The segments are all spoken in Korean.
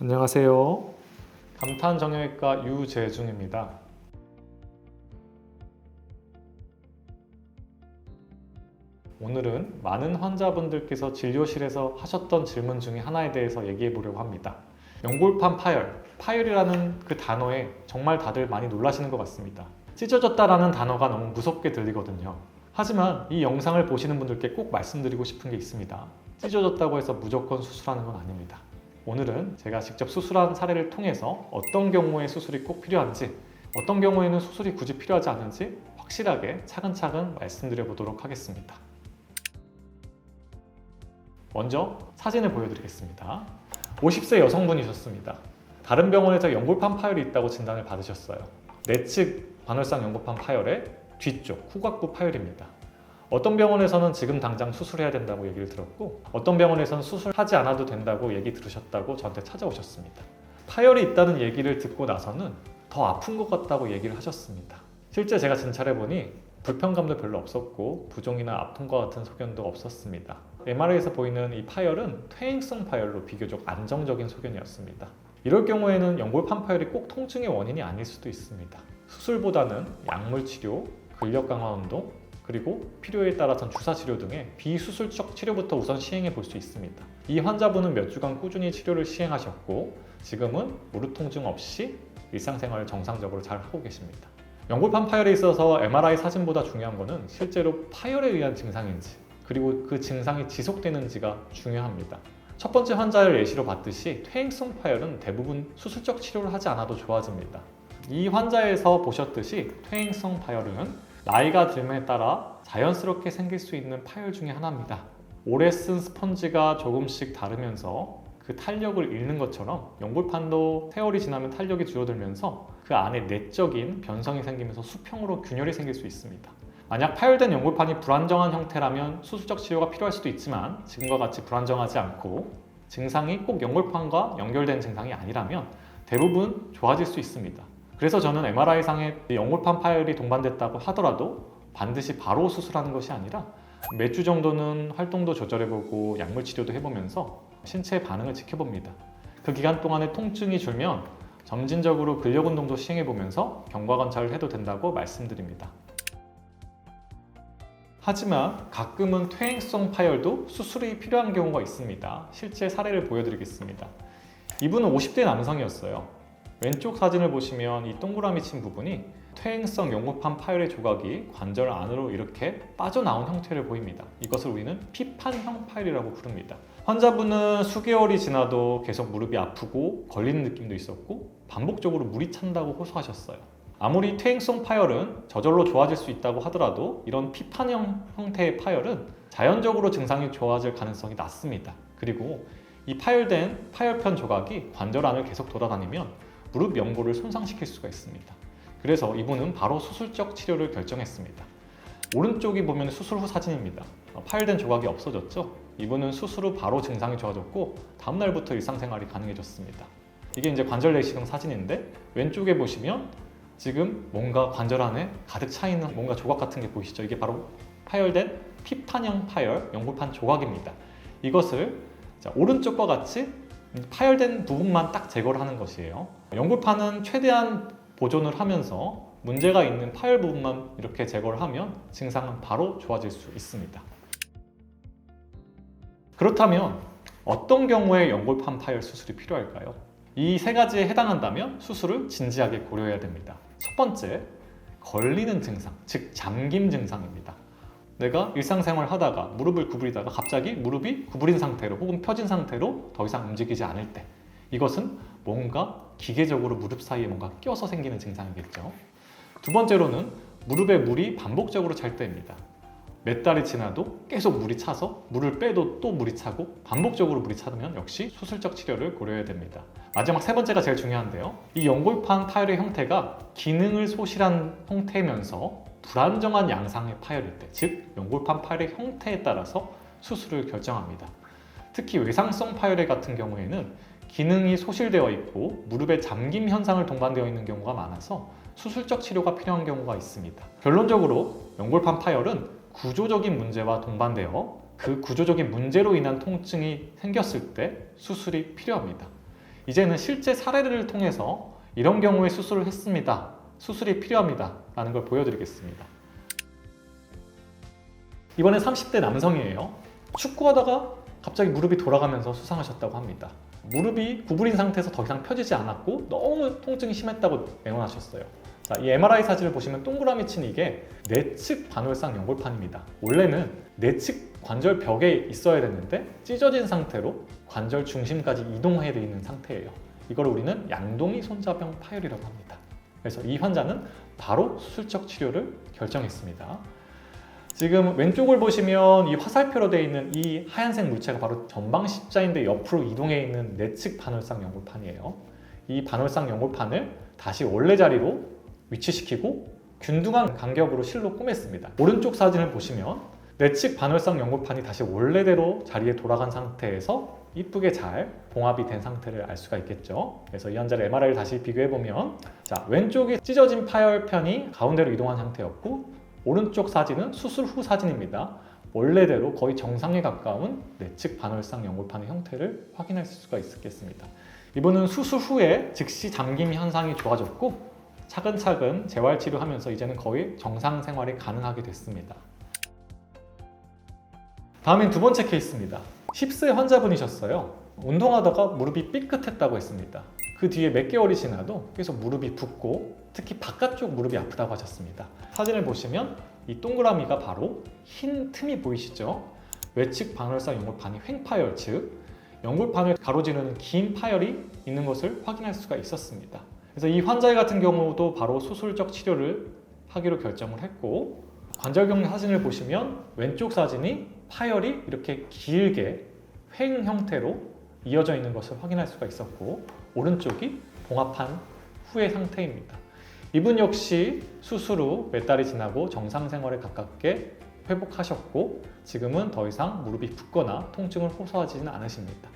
안녕하세요. 감탄정형외과 유재중입니다. 오늘은 많은 환자분들께서 진료실에서 하셨던 질문 중에 하나에 대해서 얘기해 보려고 합니다. 연골판 파열, 파열이라는 그 단어에 정말 다들 많이 놀라시는 것 같습니다. 찢어졌다라는 단어가 너무 무섭게 들리거든요. 하지만 이 영상을 보시는 분들께 꼭 말씀드리고 싶은 게 있습니다. 찢어졌다고 해서 무조건 수술하는 건 아닙니다. 오늘은 제가 직접 수술한 사례를 통해서 어떤 경우에 수술이 꼭 필요한지, 어떤 경우에는 수술이 굳이 필요하지 않은지 확실하게 차근차근 말씀드려 보도록 하겠습니다. 먼저 사진을 보여드리겠습니다. 50세 여성분이셨습니다. 다른 병원에서 연골판 파열이 있다고 진단을 받으셨어요. 내측 반월상 연골판 파열의 뒤쪽 후각부 파열입니다. 어떤 병원에서는 지금 당장 수술해야 된다고 얘기를 들었고, 어떤 병원에서는 수술하지 않아도 된다고 얘기 들으셨다고 저한테 찾아오셨습니다. 파열이 있다는 얘기를 듣고 나서는 더 아픈 것 같다고 얘기를 하셨습니다. 실제 제가 진찰해보니 불편감도 별로 없었고 부종이나 아픔과 같은 소견도 없었습니다. MRI에서 보이는 이 파열은 퇴행성 파열로 비교적 안정적인 소견이었습니다. 이럴 경우에는 연골판 파열이 꼭 통증의 원인이 아닐 수도 있습니다. 수술보다는 약물 치료, 근력 강화 운동, 그리고 필요에 따라서는 주사 치료 등의 비수술적 치료부터 우선 시행해 볼 수 있습니다. 이 환자분은 몇 주간 꾸준히 치료를 시행하셨고 지금은 무릎 통증 없이 일상생활을 정상적으로 잘 하고 계십니다. 연골판 파열에 있어서 MRI 사진보다 중요한 것은 실제로 파열에 의한 증상인지, 그리고 그 증상이 지속되는지가 중요합니다. 첫 번째 환자를 예시로 봤듯이 퇴행성 파열은 대부분 수술적 치료를 하지 않아도 좋아집니다. 이 환자에서 보셨듯이 퇴행성 파열은 나이가 들에 따라 자연스럽게 생길 수 있는 파열 중에 하나입니다. 오래 쓴 스펀지가 조금씩 닳으면서 그 탄력을 잃는 것처럼 연골판도 세월이 지나면 탄력이 줄어들면서 그 안에 내적인 변성이 생기면서 수평으로 균열이 생길 수 있습니다. 만약 파열된 연골판이 불안정한 형태라면 수술적 치료가 필요할 수도 있지만 지금과 같이 불안정하지 않고 증상이 꼭 연골판과 연결된 증상이 아니라면 대부분 좋아질 수 있습니다. 그래서 저는 MRI상에 연골판 파열이 동반됐다고 하더라도 반드시 바로 수술하는 것이 아니라 몇 주 정도는 활동도 조절해보고 약물 치료도 해보면서 신체의 반응을 지켜봅니다. 그 기간 동안에 통증이 줄면 점진적으로 근력 운동도 시행해보면서 경과 관찰을 해도 된다고 말씀드립니다. 하지만 가끔은 퇴행성 파열도 수술이 필요한 경우가 있습니다. 실제 사례를 보여드리겠습니다. 이분은 50대 남성이었어요. 왼쪽 사진을 보시면 이 동그라미 친 부분이 퇴행성 연골판 파열의 조각이 관절 안으로 이렇게 빠져나온 형태를 보입니다. 이것을 우리는 피판형 파열이라고 부릅니다. 환자분은 수개월이 지나도 계속 무릎이 아프고 걸리는 느낌도 있었고 반복적으로 물이 찬다고 호소하셨어요. 아무리 퇴행성 파열은 저절로 좋아질 수 있다고 하더라도 이런 피판형 형태의 파열은 자연적으로 증상이 좋아질 가능성이 낮습니다. 그리고 이 파열된 파열편 조각이 관절 안을 계속 돌아다니면 무릎 연골을 손상시킬 수가 있습니다. 그래서 이분은 바로 수술적 치료를 결정했습니다. 오른쪽이 보면 수술 후 사진입니다. 파열된 조각이 없어졌죠? 이분은 수술 후 바로 증상이 좋아졌고 다음날부터 일상생활이 가능해졌습니다. 이게 이제 관절 내시경 사진인데 왼쪽에 보시면 지금 뭔가 관절 안에 가득 차 있는 뭔가 조각 같은 게 보이시죠? 이게 바로 파열된 피판형 파열 연골판 조각입니다. 이것을 오른쪽과 같이 파열된 부분만 딱 제거를 하는 것이에요. 연골판은 최대한 보존을 하면서 문제가 있는 파열 부분만 이렇게 제거를 하면 증상은 바로 좋아질 수 있습니다. 그렇다면 어떤 경우에 연골판 파열 수술이 필요할까요? 이 세 가지에 해당한다면 수술을 진지하게 고려해야 됩니다. 첫 번째, 걸리는 증상, 즉 잠김 증상입니다. 내가 일상생활을 하다가 무릎을 구부리다가 갑자기 무릎이 구부린 상태로 혹은 펴진 상태로 더 이상 움직이지 않을 때, 이것은 뭔가 기계적으로 무릎 사이에 뭔가 껴서 생기는 증상이겠죠. 두 번째로는 무릎에 물이 반복적으로 찰 때입니다. 몇 달이 지나도 계속 물이 차서 물을 빼도 또 물이 차고 반복적으로 물이 차면 역시 수술적 치료를 고려해야 됩니다. 마지막 세 번째가 제일 중요한데요. 이 연골판 파열의 형태가 기능을 소실한 형태면서 불안정한 양상의 파열일 때, 즉 연골판 파열의 형태에 따라서 수술을 결정합니다. 특히 외상성 파열의 같은 경우에는 기능이 소실되어 있고 무릎에 잠김 현상을 동반되어 있는 경우가 많아서 수술적 치료가 필요한 경우가 있습니다. 결론적으로 연골판 파열은 구조적인 문제와 동반되어 그 구조적인 문제로 인한 통증이 생겼을 때 수술이 필요합니다. 이제는 실제 사례를 통해서 이런 경우에 수술을 했습니다. 수술이 필요합니다. 라는 걸 보여드리겠습니다. 이번엔 30대 남성이에요. 축구하다가 갑자기 무릎이 돌아가면서 수상하셨다고 합니다. 무릎이 구부린 상태에서 더 이상 펴지지 않았고 너무 통증이 심했다고 내원하셨어요. 자, 이 MRI 사진을 보시면 동그라미 친 이게 내측 반월상 연골판입니다. 원래는 내측 관절 벽에 있어야 되는데 찢어진 상태로 관절 중심까지 이동해 있는 상태예요. 이걸 우리는 양동이 손자병 파열이라고 합니다. 그래서 이 환자는 바로 수술적 치료를 결정했습니다. 지금 왼쪽을 보시면 이 화살표로 되어 있는 이 하얀색 물체가 바로 전방 십자인대 옆으로 이동해 있는 내측 반월상 연골판이에요. 이 반월상 연골판을 다시 원래 자리로 위치시키고 균등한 간격으로 실로 꼬맸습니다. 오른쪽 사진을 보시면 내측 반월상 연골판이 다시 원래대로 자리에 돌아간 상태에서 이쁘게 잘 봉합이 된 상태를 알 수가 있겠죠. 그래서 이 환자를 MRI를 다시 비교해보면 자, 왼쪽에 찢어진 파열편이 가운데로 이동한 상태였고 오른쪽 사진은 수술 후 사진입니다. 원래대로 거의 정상에 가까운 내측 반월상 연골판의 형태를 확인할 수가 있겠습니다. 이분은 수술 후에 즉시 잠김 현상이 좋아졌고 차근차근 재활치료하면서 이제는 거의 정상 생활이 가능하게 됐습니다. 다음엔 두 번째 케이스입니다. 10세 환자분이셨어요. 운동하다가 무릎이 삐끗했다고 했습니다. 그 뒤에 몇 개월이 지나도 계속 무릎이 붓고 특히 바깥쪽 무릎이 아프다고 하셨습니다. 사진을 보시면 이 동그라미가 바로 흰 틈이 보이시죠? 외측 반월상 연골판이 횡파열, 즉 연골판을 가로지르는 긴 파열이 있는 것을 확인할 수가 있었습니다. 그래서 이 환자 같은 경우도 바로 수술적 치료를 하기로 결정을 했고 관절경 사진을 보시면 왼쪽 사진이 파열이 이렇게 길게 횡 형태로 이어져 있는 것을 확인할 수가 있었고 오른쪽이 봉합한 후의 상태입니다. 이분 역시 수술 후 몇 달이 지나고 정상 생활에 가깝게 회복하셨고 지금은 더 이상 무릎이 붓거나 통증을 호소하지는 않으십니다.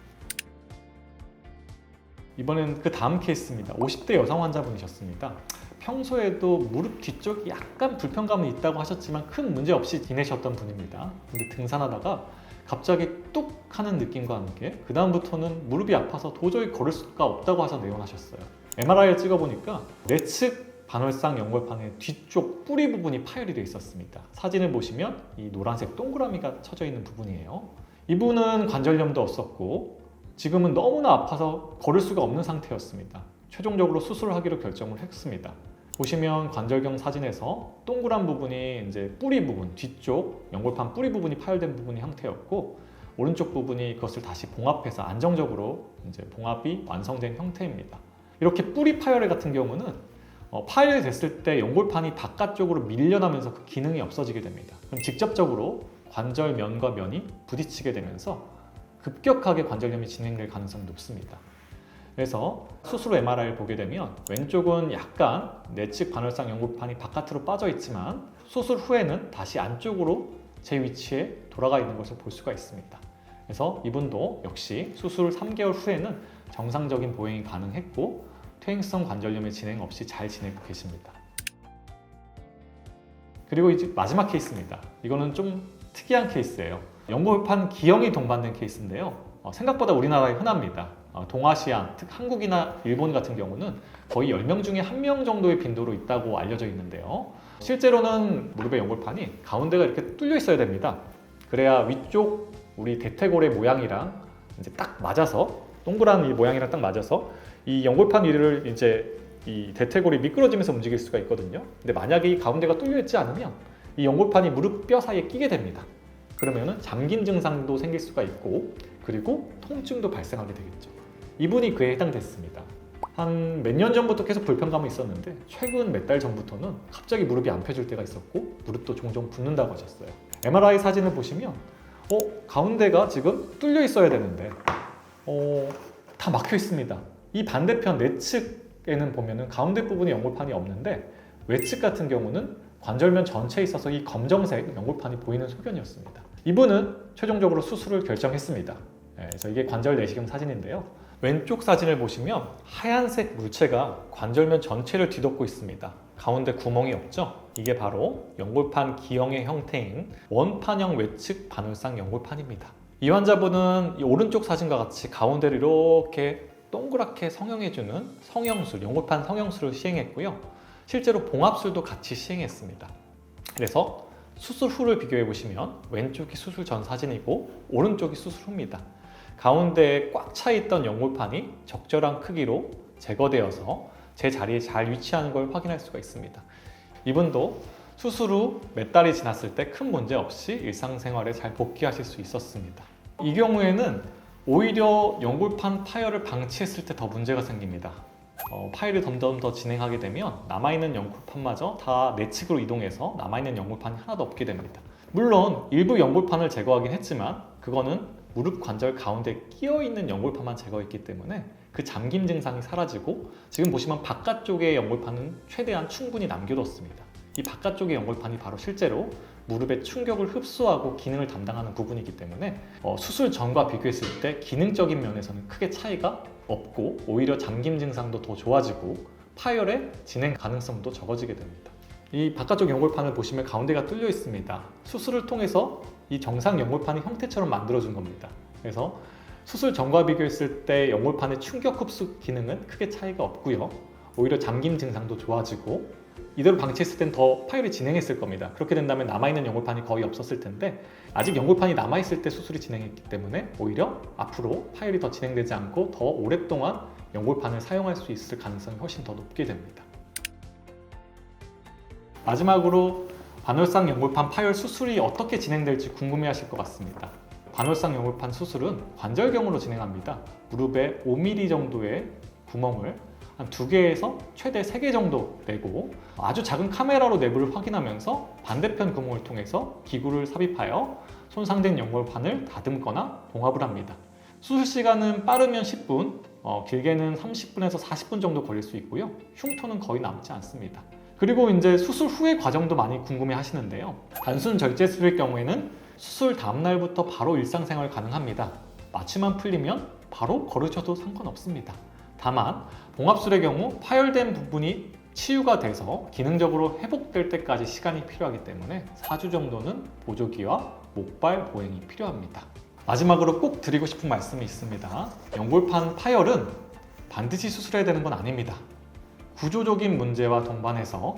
이번엔 그 다음 케이스입니다. 50대 여성 환자분이셨습니다. 평소에도 무릎 뒤쪽이 약간 불편감은 있다고 하셨지만 큰 문제 없이 지내셨던 분입니다. 근데 등산하다가 갑자기 뚝 하는 느낌과 함께 그 다음부터는 무릎이 아파서 도저히 걸을 수가 없다고 하셔서 내원하셨어요. MRI를 찍어보니까 내측 반월상 연골판의 뒤쪽 뿌리 부분이 파열이 되어 있었습니다. 사진을 보시면 이 노란색 동그라미가 쳐져 있는 부분이에요. 이분은 관절염도 없었고 지금은 너무나 아파서 걸을 수가 없는 상태였습니다. 최종적으로 수술을 하기로 결정을 했습니다. 보시면 관절경 사진에서 동그란 부분이 이제 뿌리 부분, 뒤쪽 연골판 뿌리 부분이 파열된 부분의 형태였고 오른쪽 부분이 그것을 다시 봉합해서 안정적으로 이제 봉합이 완성된 형태입니다. 이렇게 뿌리 파열 같은 경우는 파열이 됐을 때 연골판이 바깥쪽으로 밀려나면서 그 기능이 없어지게 됩니다. 그럼 직접적으로 관절 면과 면이 부딪히게 되면서 급격하게 관절염이 진행될 가능성이 높습니다. 그래서 수술 후 MRI를 보게 되면 왼쪽은 약간 내측 반월상 연골판이 바깥으로 빠져 있지만 수술 후에는 다시 안쪽으로 제 위치에 돌아가 있는 것을 볼 수가 있습니다. 그래서 이분도 역시 수술 3개월 후에는 정상적인 보행이 가능했고 퇴행성 관절염의 진행 없이 잘 지내고 계십니다. 그리고 이제 마지막 케이스입니다. 이거는 좀 특이한 케이스예요. 연골판 기형이 동반된 케이스인데요. 생각보다 우리나라에 흔합니다. 동아시아, 특히 한국이나 일본 같은 경우는 거의 10명 중에 1명 정도의 빈도로 있다고 알려져 있는데요. 실제로는 무릎의 연골판이 가운데가 이렇게 뚫려 있어야 됩니다. 그래야 위쪽 우리 대퇴골의 모양이랑 이제 딱 맞아서 동그란 이 모양이랑 딱 맞아서 이 연골판 위를 이제 이 대퇴골이 미끄러지면서 움직일 수가 있거든요. 근데 만약에 이 가운데가 뚫려 있지 않으면 이 연골판이 무릎 뼈 사이에 끼게 됩니다. 그러면은 잠긴 증상도 생길 수가 있고 그리고 통증도 발생하게 되겠죠. 이분이 그에 해당됐습니다. 한 몇 년 전부터 계속 불편감이 있었는데 최근 몇 달 전부터는 갑자기 무릎이 안 펴질 때가 있었고 무릎도 종종 붓는다고 하셨어요. MRI 사진을 보시면 가운데가 지금 뚫려 있어야 되는데 다 막혀 있습니다. 이 반대편 내측에는 보면은 가운데 부분에 연골판이 없는데 외측 같은 경우는 관절면 전체에 있어서 이 검정색 연골판이 보이는 소견이었습니다. 이분은 최종적으로 수술을 결정했습니다. 그래서 이게 관절 내시경 사진인데요. 왼쪽 사진을 보시면 하얀색 물체가 관절면 전체를 뒤덮고 있습니다. 가운데 구멍이 없죠? 이게 바로 연골판 기형의 형태인 원판형 외측 반월상 연골판입니다. 이 환자분은 이 오른쪽 사진과 같이 가운데를 이렇게 동그랗게 성형해주는 성형술, 연골판 성형술을 시행했고요. 실제로 봉합술도 같이 시행했습니다. 그래서 수술 후를 비교해 보시면 왼쪽이 수술 전 사진이고 오른쪽이 수술 후입니다. 가운데에 꽉 차 있던 연골판이 적절한 크기로 제거되어서 제 자리에 잘 위치하는 걸 확인할 수가 있습니다. 이분도 수술 후 몇 달이 지났을 때 큰 문제 없이 일상생활에 잘 복귀하실 수 있었습니다. 이 경우에는 오히려 연골판 파열을 방치했을 때 더 문제가 생깁니다. 파열이 점점 더 진행하게 되면 남아있는 연골판마저 다 내측으로 이동해서 남아있는 연골판이 하나도 없게 됩니다. 물론 일부 연골판을 제거하긴 했지만 그거는 무릎 관절 가운데 끼어있는 연골판만 제거했기 때문에 그 잠김 증상이 사라지고 지금 보시면 바깥쪽의 연골판은 최대한 충분히 남겨뒀습니다. 이 바깥쪽의 연골판이 바로 실제로 무릎의 충격을 흡수하고 기능을 담당하는 부분이기 때문에 수술 전과 비교했을 때 기능적인 면에서는 크게 차이가 없고 오히려 잠김 증상도 더 좋아지고 파열의 진행 가능성도 적어지게 됩니다. 이 바깥쪽 연골판을 보시면 가운데가 뚫려 있습니다. 수술을 통해서 이 정상 연골판의 형태처럼 만들어준 겁니다. 그래서 수술 전과 비교했을 때 연골판의 충격 흡수 기능은 크게 차이가 없고요. 오히려 잠김 증상도 좋아지고 이대로 방치했을 땐 더 파열이 진행했을 겁니다. 그렇게 된다면 남아있는 연골판이 거의 없었을 텐데 아직 연골판이 남아있을 때 수술이 진행했기 때문에 오히려 앞으로 파열이 더 진행되지 않고 더 오랫동안 연골판을 사용할 수 있을 가능성이 훨씬 더 높게 됩니다. 마지막으로 반월상 연골판 파열 수술이 어떻게 진행될지 궁금해하실 것 같습니다. 반월상 연골판 수술은 관절경으로 진행합니다. 무릎에 5mm 정도의 구멍을 한 2개에서 최대 3개 정도 내고 아주 작은 카메라로 내부를 확인하면서 반대편 구멍을 통해서 기구를 삽입하여 손상된 연골판을 다듬거나 봉합을 합니다. 수술 시간은 빠르면 10분, 길게는 30분에서 40분 정도 걸릴 수 있고요. 흉터는 거의 남지 않습니다. 그리고 이제 수술 후의 과정도 많이 궁금해 하시는데요. 단순 절제술의 경우에는 수술 다음 날부터 바로 일상생활 가능합니다. 마취만 풀리면 바로 걸으셔도 상관없습니다. 다만 봉합술의 경우 파열된 부분이 치유가 돼서 기능적으로 회복될 때까지 시간이 필요하기 때문에 4주 정도는 보조기와 목발 보행이 필요합니다. 마지막으로 꼭 드리고 싶은 말씀이 있습니다. 연골판 파열은 반드시 수술해야 되는 건 아닙니다. 구조적인 문제와 동반해서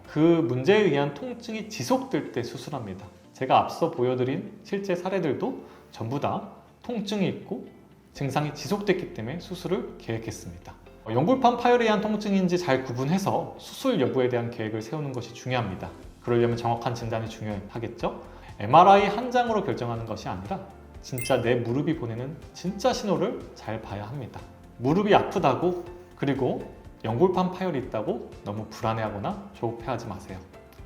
그 문제에 의한 통증이 지속될 때 수술합니다. 제가 앞서 보여드린 실제 사례들도 전부 다 통증이 있고 증상이 지속됐기 때문에 수술을 계획했습니다. 연골판 파열에 의한 통증인지 잘 구분해서 수술 여부에 대한 계획을 세우는 것이 중요합니다. 그러려면 정확한 진단이 중요하겠죠? MRI 한 장으로 결정하는 것이 아니라 진짜 내 무릎이 보내는 진짜 신호를 잘 봐야 합니다. 무릎이 아프다고 그리고 연골판 파열이 있다고 너무 불안해하거나 조급해하지 마세요.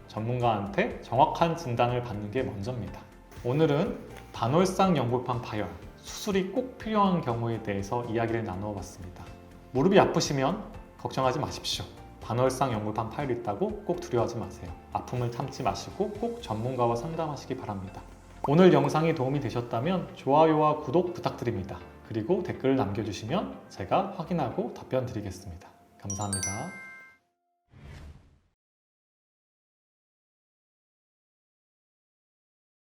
전문가한테 정확한 진단을 받는 게 먼저입니다. 오늘은 반월상 연골판 파열, 수술이 꼭 필요한 경우에 대해서 이야기를 나누어 봤습니다. 무릎이 아프시면 걱정하지 마십시오. 반월상 연골판 파열이 있다고 꼭 두려워하지 마세요. 아픔을 참지 마시고 꼭 전문가와 상담하시기 바랍니다. 오늘 영상이 도움이 되셨다면 좋아요와 구독 부탁드립니다. 그리고 댓글을 남겨주시면 제가 확인하고 답변 드리겠습니다. 감사합니다.